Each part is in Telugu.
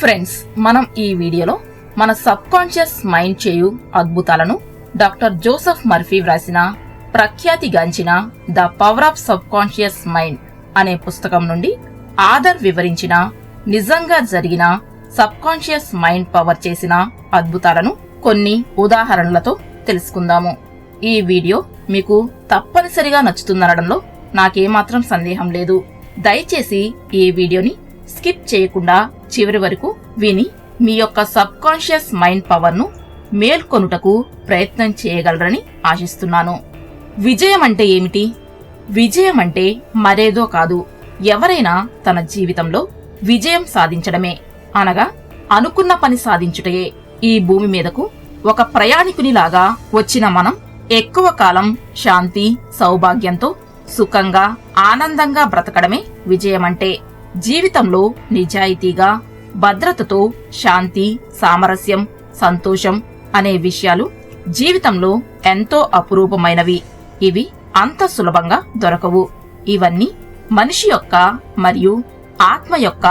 ఫ్రెండ్స్, మనం ఈ వీడియోలో మన సబ్ కాన్షియస్ మైండ్ చేయు అద్భుతాలను డాక్టర్ జోసెఫ్ మర్ఫీ వ్రాసిన ప్రఖ్యాతిగాంచిన the power of subconscious mind అనే పుస్తకం నుండి ఆధర్ వివరించిన నిజంగా జరిగిన సబ్ కాన్షియస్ మైండ్ పవర్ చేసిన అద్భుతాలను కొన్ని ఉదాహరణలతో తెలుసుకుందాము. ఈ వీడియో మీకు తప్పనిసరిగా నచ్చుతుందనడంలో నాకేమాత్రం సందేహం లేదు. దయచేసి ఈ వీడియోని స్కిప్ చేయకుండా చివరి వరకు విని మీ యొక్క సబ్ కాన్షియస్ మైండ్ పవర్ ను మేల్కొనుటకు ప్రయత్నం చేయగలరని ఆశిస్తున్నాను. విజయం అంటే ఏమిటి? విజయం అంటే మరేదో కాదు, ఎవరైనా తన జీవితంలో విజయం సాధించడమే, అనగా అనుకున్న పని సాధించుటయే. ఈ భూమి మీదకు ఒక ప్రయాణికునిలాగా వచ్చిన మనం ఎక్కువ కాలం శాంతి సౌభాగ్యంతో సుఖంగా ఆనందంగా బ్రతకడమే విజయమంటే. జీవితంలో నిజాయితీగా భద్రతతో శాంతి సామరస్యం సంతోషం అనే విషయాలు జీవితంలో ఎంతో అపురూపమైనవి. ఇవి అంత సులభంగా దొరకవు. ఇవన్నీ మనిషి యొక్క మరియు ఆత్మ యొక్క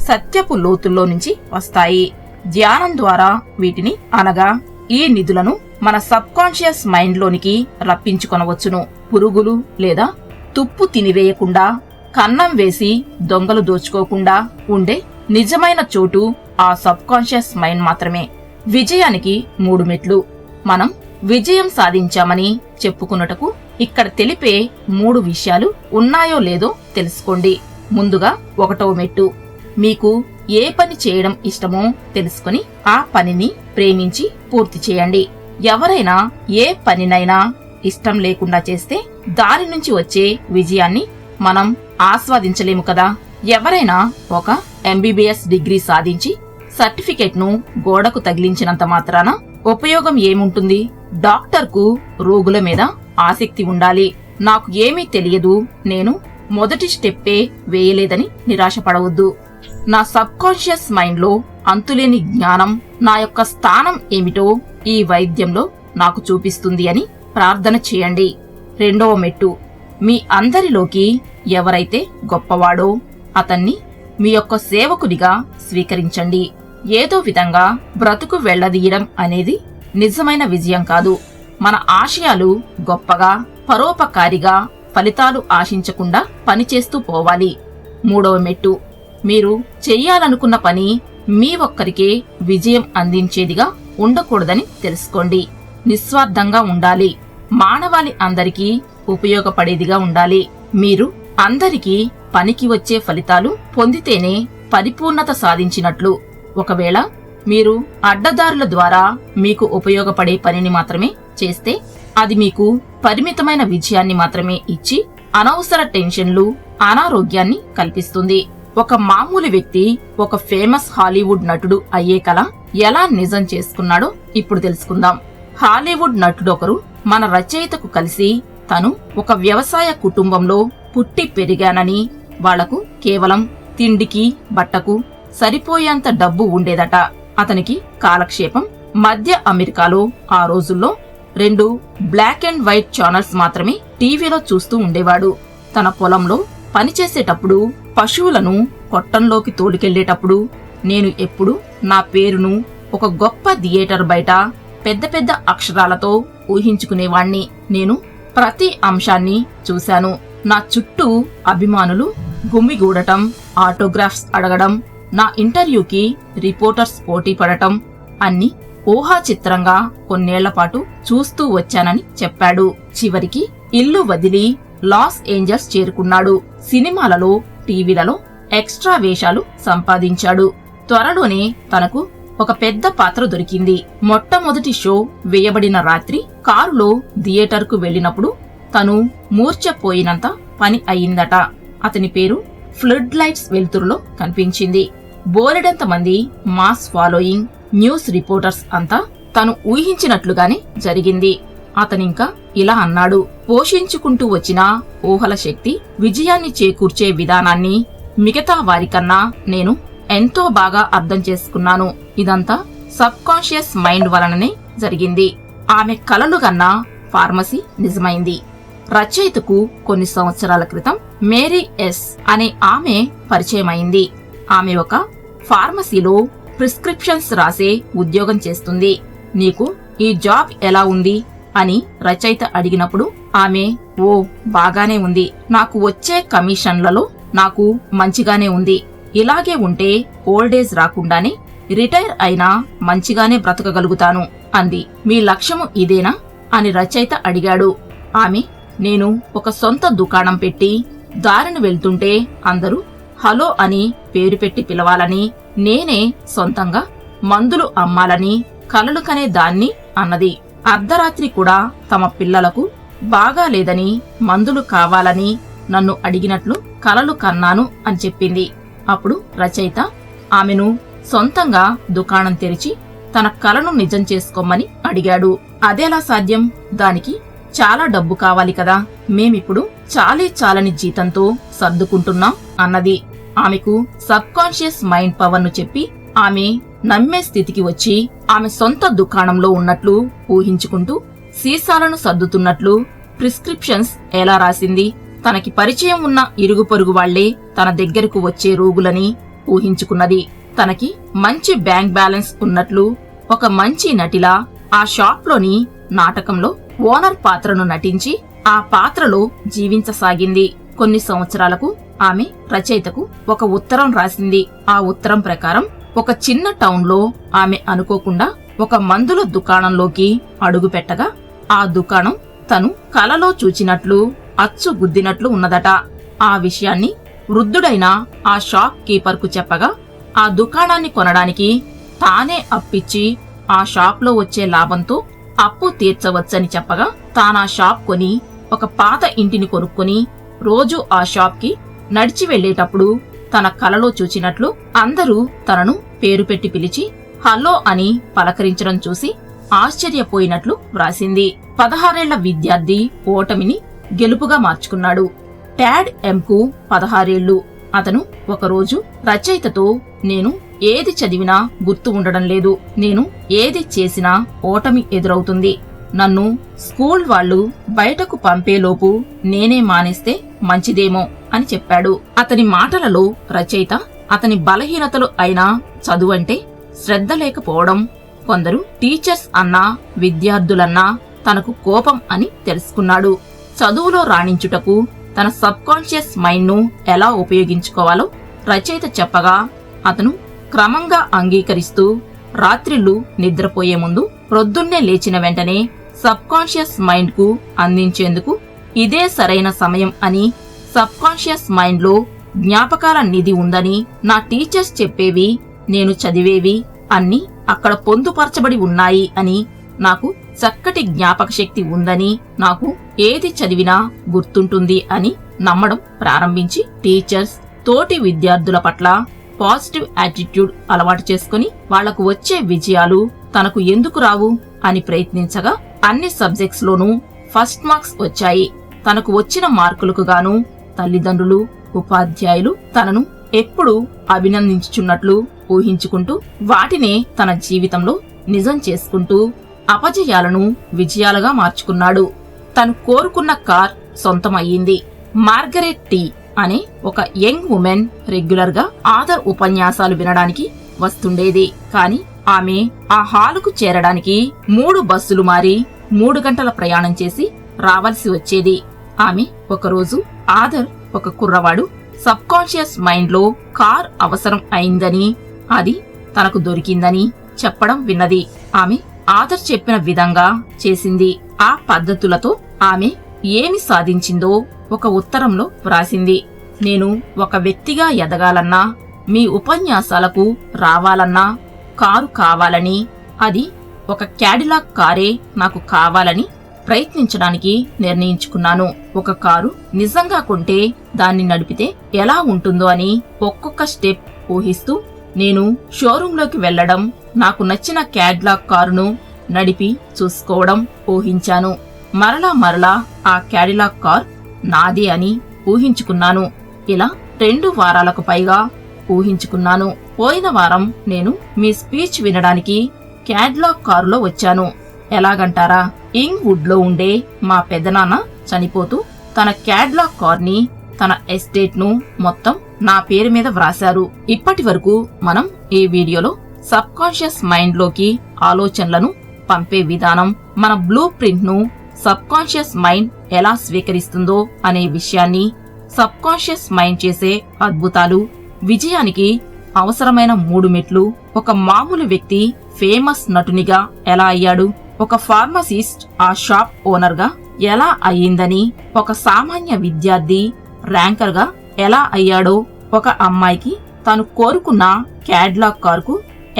సత్యపు లోతుల్లో నుంచి వస్తాయి. ధ్యానం ద్వారా వీటిని అనగా ఈ నిధులను మన సబ్ కాన్షియస్ మైండ్ లోనికి రప్పించుకొనవచ్చును. పురుగులు లేదా తుప్పు తినివేయకుండా, కన్నం వేసి దొంగలు దోచుకోకుండా ఉండే నిజమైన చోటు ఆ సబ్ కాన్షియస్ మైండ్ మాత్రమే. విజయానికి 3 మెట్లు. మనం విజయం సాధించామని చెప్పుకున్నటకు ఇక్కడ తెలిపే 3 విషయాలు ఉన్నాయో లేదో తెలుసుకోండి. ముందుగా 1వ మెట్టు, మీకు ఏ పని చేయడం ఇష్టమో తెలుసుకుని ఆ పనిని ప్రేమించి పూర్తి చేయండి. ఎవరైనా ఏ పనినైనా ఇష్టం లేకుండా చేస్తే దాని నుంచి వచ్చే విజయాన్ని మనం ఆస్వాదించలేము కదా. ఎవరైనా ఒక MBBS డిగ్రీ సాధించి సర్టిఫికెట్ ను గోడకు తగిలించినంత మాత్రాన ఉపయోగం ఏముంటుంది? డాక్టర్కు రోగుల మీద ఆసక్తి ఉండాలి. నాకు ఏమీ తెలియదు, నేను మొదటి స్టెప్పే వేయలేదని నిరాశపడవద్దు. నా సబ్ కాన్షియస్ మైండ్ లో అంతులేని జ్ఞానం నా యొక్క స్థానం ఏమిటో ఈ వైద్యంలో నాకు చూపిస్తుంది అని ప్రార్థన చేయండి. 2వ మెట్టు, మీ అందరిలోకి ఎవరైతే గొప్పవాడో అతన్ని మీ యొక్క సేవకుడిగా స్వీకరించండి. ఏదో విధంగా బ్రతుకు వెళ్లదీయడం అనేది నిజమైన విజయం కాదు. మన ఆశయాలు గొప్పగా పరోపకారిగా ఫలితాలు ఆశించకుండా పనిచేస్తూ పోవాలి. 3వ మెట్టు, మీరు చెయ్యాలనుకున్న పని మీ ఒక్కరికే విజయం అందించేదిగా ఉండకూడదని తెలుసుకోండి. నిస్వార్థంగా ఉండాలి. మానవాళి అందరికీ ఉపయోగపడేదిగా ఉండాలి. మీరు అందరికీ పనికి వచ్చే ఫలితాలు పొందితేనే పరిపూర్ణత సాధించినట్లు. ఒకవేళ మీరు అడ్డదారుల ద్వారా మీకు ఉపయోగపడే పనిని మాత్రమే చేస్తే అది మీకు పరిమితమైన విజయాన్ని మాత్రమే ఇచ్చి అనవసర టెన్షన్లు అనారోగ్యాన్ని కల్పిస్తుంది. ఒక మామూలు వ్యక్తి ఒక ఫేమస్ హాలీవుడ్ నటుడు అయ్యే కల ఎలా నిజం చేసుకున్నాడో ఇప్పుడు తెలుసుకుందాం. హాలీవుడ్ నటుడొకరు మన రచయితకు కలిసి తను ఒక వ్యవసాయ కుటుంబంలో పుట్టి పెరిగానని, వాళ్లకు కేవలం తిండికి బట్టకు సరిపోయేంత డబ్బు ఉండేదట. అతనికి కాలక్షేపం మధ్య అమెరికాలో ఆ రోజుల్లో 2 బ్లాక్ అండ్ వైట్ ఛానల్స్ మాత్రమే టీవీలో చూస్తూ ఉండేవాడు. తన పొలంలో పనిచేసేటప్పుడు పశువులను కొట్టంలోకి తోలుకెళ్లేటప్పుడు నేను ఎప్పుడు నా పేరును ఒక గొప్ప థియేటర్ బయట పెద్ద పెద్ద అక్షరాలతో ఊహించుకునేవాణ్ణి. నేను ప్రతి అంశాన్ని చూశాను. నా చుట్టూ అభిమానులు గుమ్మిగూడటం, ఆటోగ్రాఫ్స్ అడగడం, నా ఇంటర్వ్యూకి రిపోర్టర్స్ పోటీ పడటం అన్ని ఊహాచిత్రంగా కొన్నేళ్లపాటు చూస్తూ వచ్చానని చెప్పాడు. చివరికి ఇల్లు వదిలి లాస్ ఏంజల్స్ చేరుకున్నాడు. సినిమాలలో టీవీలలో ఎక్స్ట్రా వేషాలు సంపాదించాడు. త్వరలోనే తనకు ఒక పెద్ద పాత్ర దొరికింది. మొట్టమొదటి షో వేయబడిన రాత్రి కారులో థియేటర్కు వెళ్లినప్పుడు తను మూర్ఛపోయినంత పని అయిందట. అతని పేరు ఫ్లడ్ లైట్స్ వెలుతురులో కనిపించింది. బోలెడంత మంది మాస్ ఫాలోయింగ్ న్యూస్ రిపోర్టర్స్ అంతా తను ఊహించినట్లుగానే జరిగింది. అతనింకా ఇలా అన్నాడు, పోషించుకుంటూ వచ్చిన ఊహల శక్తి విజయాన్ని చేకూర్చే విధానాన్ని మిగతా వారికన్నా నేను ఎంతో బాగా అర్థం చేసుకున్నాను. ఇదంతా సబ్ కాన్షియస్ మైండ్ వలననే జరిగింది. ఆమె కలలుగన్న ఫార్మసీ నిజమైంది. రచయితకు కొన్ని సంవత్సరాల క్రితం మేరీ ఎస్ అనే ఆమె పరిచయమైంది. ఆమె ఒక ఫార్మసీలో ప్రిస్క్రిప్షన్స్ రాసే ఉద్యోగం చేస్తుంది. నీకు ఈ జాబ్ ఎలా ఉంది అని రచయిత అడిగినప్పుడు ఆమె ఓ బాగానే ఉంది, నాకు వచ్చే కమిషన్లలో నాకు మంచిగానే ఉంది, ఇలాగే ఉంటే ఓల్డేజ్ రాకుండానే రిటైర్ అయినా మంచిగానే బ్రతకగలుగుతాను అంది. మీ లక్ష్యము ఇదేనా అని రచయిత అడిగాడు. ఆమె నేను ఒక సొంత దుకాణం పెట్టి దారిని వెళ్తుంటే అందరూ హలో అని పేరు పెట్టి పిలవాలని, నేనే సొంతంగా మందులు అమ్మాలని కలలు కనే దాన్ని అన్నది. అర్ధరాత్రి కూడా తమ పిల్లలకు బాగాలేదని మందులు కావాలని నన్ను అడిగినట్లు కలలు కన్నాను అని చెప్పింది. అప్పుడు రచయిత ఆమెను సొంతంగా దుకాణం తెరిచి తన కలను నిజం చేసుకోమని అడిగాడు. అదెలా సాధ్యం? దానికి చాలా డబ్బు కావాలి కదా, మేమిప్పుడు చాలని జీతంతో సర్దుకుంటున్నాం అన్నది. ఆమెకు సబ్ కాన్షియస్ మైండ్ పవర్ ను చెప్పి ఆమె నమ్మే స్థితికి వచ్చి ఆమె సొంత దుకాణంలో ఉన్నట్లు ఊహించుకుంటూ సీసాలను సర్దుతున్నట్లు ప్రిస్క్రిప్షన్స్ ఎలా రాసింది, తనకి పరిచయం ఉన్న ఇరుగు పొరుగు వాళ్లే తన దగ్గరకు వచ్చే రోగులని ఊహించుకున్నది. తనకి మంచి బ్యాంక్ బ్యాలెన్స్ ఉన్నట్లు ఒక మంచి నటిలా ఆ షాప్లోని నాటకంలో ఓనర్ పాత్రను నటించి ఆ పాత్రలో జీవించసాగింది. కొన్ని సంవత్సరాలకు ఆమె రచయితకు ఒక ఉత్తరం రాసింది. ఆ ఉత్తరం ప్రకారం ఒక చిన్న టౌన్లో ఆమె అనుకోకుండా ఒక మందుల దుకాణంలోకి అడుగుపెట్టగా ఆ దుకాణం తను కలలో చూచినట్లు అచ్చు గుద్దినట్లు ఉన్నదట. ఆ విషయాన్ని వృద్ధుడైన ఆ షాప్ కీపర్ కు చెప్పగా ఆ దుకాణాన్ని కొనడానికి తానే అప్పిచ్చి ఆ షాప్లో వచ్చే లాభంతో అప్పు తీర్చవచ్చని చెప్పగా తానా షాప్ కొని ఒక పాత ఇంటిని కొనుక్కొని రోజూ ఆ షాప్ కి నడిచి వెళ్లేటప్పుడు తన కలలో చూచినట్లు అందరూ తనను పేరు పెట్టి పిలిచి హలో అని పలకరించడం చూసి ఆశ్చర్యపోయినట్లు వ్రాసింది. 16 ఏళ్ల విద్యార్థి ఓటమిని గెలుపుగా మార్చుకున్నాడు. టాడ్ ఎంకు 16 ఏళ్లు. అతను ఒకరోజు రచయితతో నేను ఏది చదివినా గుర్తు ఉండడం లేదు, నేను ఏది చేసినా ఓటమి ఎదురవుతుంది, నన్ను స్కూల్ వాళ్లు బయటకు పంపేలోపు నేనే మానేస్తే మంచిదేమో అని చెప్పాడు. అతని మాటలలో రచయిత అతని బలహీనతలు అయినా చదువంటే శ్రద్ధ లేకపోవడం, కొందరు టీచర్స్ అన్నా విద్యార్థులన్నా తనకు కోపం అని తెలుసుకున్నాడు. చదువులో రాణించుటకు తన సబ్ కాన్షియస్ మైండ్ ను ఎలా ఉపయోగించుకోవాలో రచయిత చెప్పగా అతను క్రమంగా అంగీకరిస్తూ రాత్రిళ్లు నిద్రపోయే ముందు ప్రొద్దున్నే లేచిన వెంటనే సబ్ కాన్షియస్ మైండ్ కు అందించేందుకు ఇదే సరైన సమయం అని, సబ్ కాన్షియస్ మైండ్ లో జ్ఞాపకాల నిధి ఉందని, నా టీచర్స్ చెప్పేవి నేను చదివేవి అన్నీ అక్కడ పొందుపరచబడి ఉన్నాయి అని, నాకు చక్కటి జ్ఞాపక శక్తి ఉందని, నాకు ఏది చదివినా గుర్తుంటుంది అని నమ్మడం ప్రారంభించి టీచర్స్, తోటి విద్యార్థుల పట్ల పాజిటివ్ యాటిట్యూడ్ అలవాటు చేసుకుని వాళ్లకు వచ్చే విజయాలు తనకు ఎందుకు రావు అని ప్రయత్నించగా అన్ని సబ్జెక్ట్స్ లోనూ ఫస్ట్ మార్క్స్ వచ్చాయి. తనకు వచ్చిన మార్కులకు గాను తల్లిదండ్రులు, ఉపాధ్యాయులు తనను ఎప్పుడూ అభినందించుచున్నట్లు ఊహించుకుంటూ వాటినే తన జీవితంలో నిజం చేసుకుంటూ అపజయాలను విజయాలుగా మార్చుకున్నాడు. తను కోరుకున్న కార్ సొంతమయ్యింది. మార్గరెట్ టీ అనే ఒక యంగ్ ఉమెన్ రెగ్యులర్ గా ఆథర్ ఉపన్యాసాలు వినడానికి వస్తుండేది. కాని ఆమె ఆ హాలుకు చేరడానికి 3 బస్సులు మారి 3 గంటల ప్రయాణం చేసి రావాల్సి వచ్చేది. ఆమె ఒకరోజు ఆథర్ ఒక కుర్రవాడు సబ్ కాన్షియస్ మైండ్ లో కార్ అవసరం అయిందని, అది తనకు దొరికిందని చెప్పడం విన్నది. ఆమె ఆథర్ చెప్పిన విధంగా చేసింది. ఆ పద్ధతులతో ఆమె ఏమి సాధించిందో ఒక ఉత్తరంలో వ్రాసింది. నేను ఒక వ్యక్తిగా ఎదగాలన్నా, మీ ఉపన్యాసాలకు రావాలన్నా కారు కావాలని, అది ఒక క్యాడిలాక్ కారే నాకు కావాలని ప్రయత్నించడానికి నిర్ణయించుకున్నాను. ఒక కారు నిజంగా కొంటే దాన్ని నడిపితే ఎలా ఉంటుందో అని ఒక్కొక్క స్టెప్ ఊహిస్తూ నేను షోరూంలోకి వెళ్లడం, నాకు నచ్చిన క్యాడిలాక్ కారును నడిపి చూసుకోవడం ఊహించాను. మరలా ఆ క్యాడిలాక్ కార్ నాదే అని ఊహించుకున్నాను. ఇలా 2 వారాలకు పైగా ఊహించుకున్నాను. పోయిన వారం నేను మీ స్పీచ్ వినడానికి క్యాడిలాక్ కారులో వచ్చాను. ఎలాగంటారా, ఇంగ్ వుడ్ లో ఉండే మా పెదనాన్న చనిపోతూ తన క్యాడిలాక్ కార్ ని తన ఎస్టేట్ ను మొత్తం నా పేరు మీద వ్రాశారు. ఇప్పటి వరకు మనం ఈ వీడియోలో సబ్ కాన్షియస్ మైండ్ లోకి ఆలోచనలను పంపే విధానం, మన బ్లూ ప్రింట్ ను సబ్ కాన్షియస్ మైండ్ ఎలా స్వీకరిస్తుందో అనే విషయాన్ని, సబ్ కాన్షియస్ మైండ్ చేసే అద్భుతాలు, విజయానికి అవసరమైన 3 మెట్లు, ఒక మామూలు వ్యక్తి ఫేమస్ నటునిగా ఎలా అయ్యాడు, ఒక ఫార్మసిస్ట్ ఆ షాప్ ఓనర్ గా ఎలా అయ్యిందని, ఒక సామాన్య విద్యార్థి ర్యాంకర్ గా ఎలా అయ్యాడో, ఒక అమ్మాయికి తాను కోరుకున్న క్యాడ్లాక్ కారుకు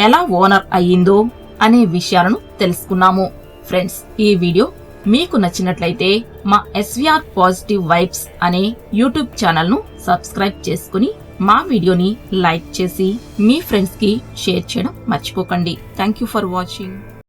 ఎలా ఓనర్ అయ్యిందో అనే విషయాలను తెలుసుకున్నాము. ఫ్రెండ్స్, ఈ వీడియో మీకు నచ్చినట్లయితే మా SVR పాజిటివ్ వైబ్స్ అనే యూట్యూబ్ ఛానల్ ను సబ్స్క్రైబ్ చేసుకుని మా వీడియోని లైక్ చేసి మీ ఫ్రెండ్స్ కి షేర్ చేయడం మర్చిపోకండి. Thank you for watching.